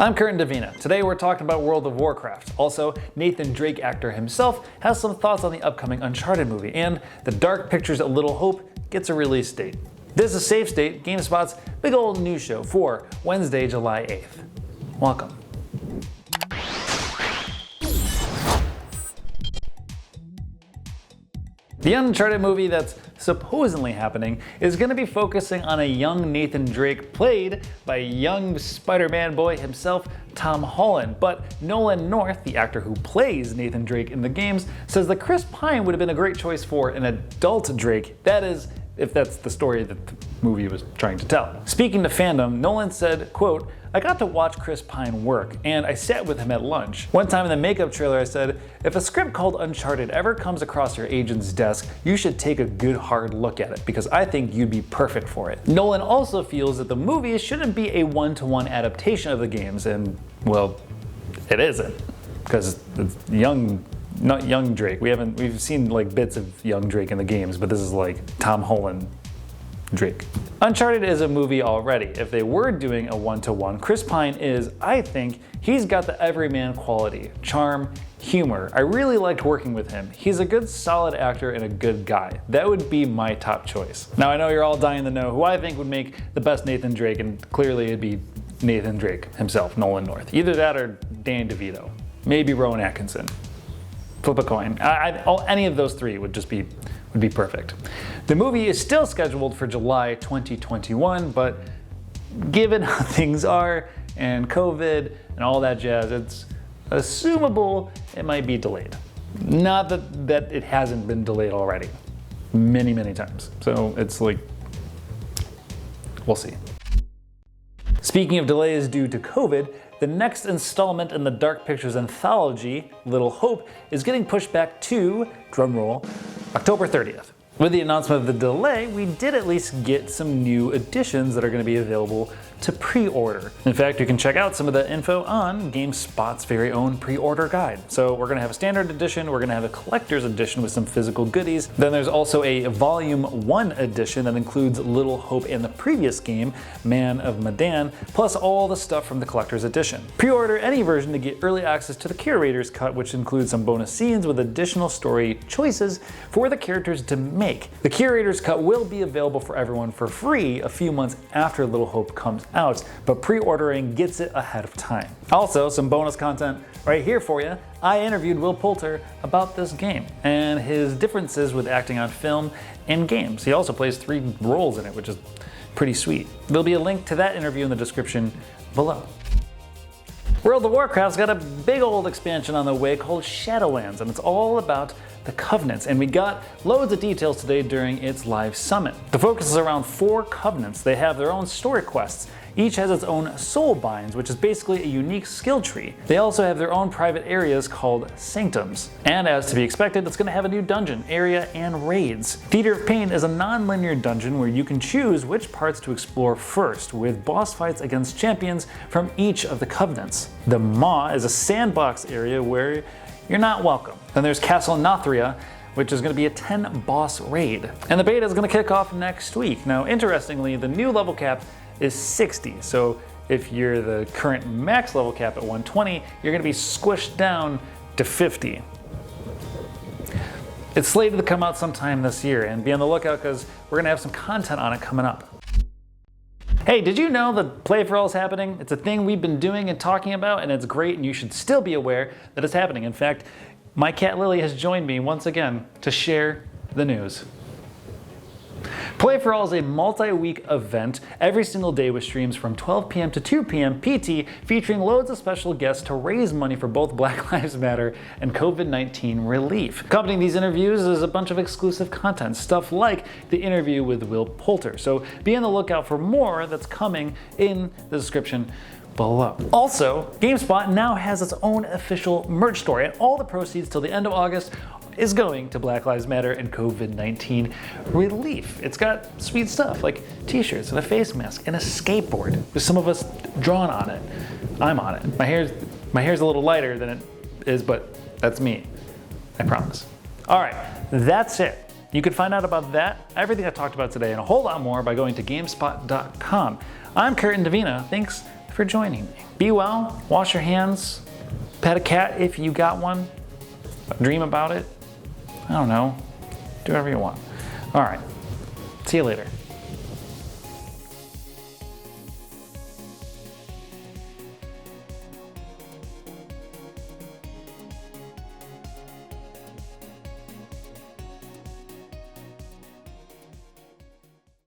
I'm Curtin Davina. Today we're talking about World of Warcraft. Also, Nathan Drake actor himself has some thoughts on the upcoming Uncharted movie, and the Dark Pictures A Little Hope gets a release date. This is Safe State, GameSpot's big old news show for Wednesday, July 8th. Welcome. The Uncharted movie that's supposedly happening is going to be focusing on a young Nathan Drake played by young Spider-Man boy himself, Tom Holland. But Nolan North, the actor who plays Nathan Drake in the games, says that Chris Pine would have been a great choice for an adult Drake. That is, if that's the story that the movie was trying to tell. Speaking to fandom, Nolan said, quote, "I got to watch Chris Pine work, and I sat with him at lunch. One time in the makeup trailer I said, if a script called Uncharted ever comes across your agent's desk, you should take a good hard look at it, because I think you'd be perfect for it." Nolan also feels that the movie shouldn't be a one-to-one adaptation of the games, and, well, it isn't, because it's not young Drake. We've seen like bits of young Drake in the games, but this is like Tom Holland Drake. Uncharted is a movie already. If they were doing a one-to-one, Chris Pine is, I think, he's got the everyman quality, charm, humor. I really liked working with him. He's a good, solid actor and a good guy. That would be my top choice. Now I know you're all dying to know who I think would make the best Nathan Drake, and clearly it'd be Nathan Drake himself, Nolan North. Either that or Dan DeVito. Maybe Rowan Atkinson. Flip a coin. Any of those three would be perfect. The movie is still scheduled for July 2021, but given how things are and COVID and all that jazz, it's assumable it might be delayed. Not that it hasn't been delayed already many times. So it's like, we'll see. Speaking of delays due to COVID, the next installment in the Dark Pictures anthology, Little Hope, is getting pushed back to, drumroll, October 30th. With the announcement of the delay, we did at least get some new additions that are going to be available to pre-order. In fact, you can check out some of the info on GameSpot's very own pre-order guide. So we're going to have a standard edition, we're going to have a collector's edition with some physical goodies. Then there's also a volume 1 edition that includes Little Hope and the previous game, Man of Medan, plus all the stuff from the collector's edition. Pre-order any version to get early access to the curator's cut, which includes some bonus scenes with additional story choices for the characters to make. The curator's cut will be available for everyone for free a few months after Little Hope comes out, but pre-ordering gets it ahead of time. Also, some bonus content right here for you. I interviewed Will Poulter about this game and his differences with acting on film and games. He also plays 3 roles in it, which is pretty sweet. There'll be a link to that interview in the description below. World of Warcraft's got a big old expansion on the way called Shadowlands, and it's all about the Covenants, and we got loads of details today during its live summit. The focus is around 4 Covenants. They have their own story quests. Each has its own soul binds, which is basically a unique skill tree. They also have their own private areas called sanctums. And as to be expected, it's going to have a new dungeon, area, and raids. Theater of Pain is a non-linear dungeon where you can choose which parts to explore first, with boss fights against champions from each of the Covenants. The Maw is a sandbox area where you're not welcome. Then there's Castle Nothria, which is going to be a 10-boss raid. And the beta is going to kick off next week. Now, interestingly, the new level cap is 60. So if you're the current max level cap at 120, you're going to be squished down to 50. It's slated to come out sometime this year, and be on the lookout because we're going to have some content on it coming up. Hey, did you know that Play for All is happening? It's a thing we've been doing and talking about, and it's great, and you should still be aware that it's happening. In fact, my cat Lily has joined me once again to share the news. Play for All is a multi-week event every single day with streams from 12 p.m. to 2 p.m. PT, featuring loads of special guests to raise money for both Black Lives Matter and COVID-19 relief. Accompanying these interviews is a bunch of exclusive content, stuff like the interview with Will Poulter. So be on the lookout for more that's coming in the description below. Also, GameSpot now has its own official merch store, and all the proceeds till the end of August is going to Black Lives Matter and COVID-19 relief. It's got sweet stuff like t-shirts and a face mask and a skateboard with some of us drawn on it. I'm on it. My hair's a little lighter than it is, but that's me. I promise. All right, that's it. You can find out about that, everything I talked about today, and a whole lot more by going to GameSpot.com. I'm Curtin Davina. Thanks for joining me. Be well, wash your hands, pet a cat if you got one, dream about it. I don't know, do whatever you want. All right, see you later.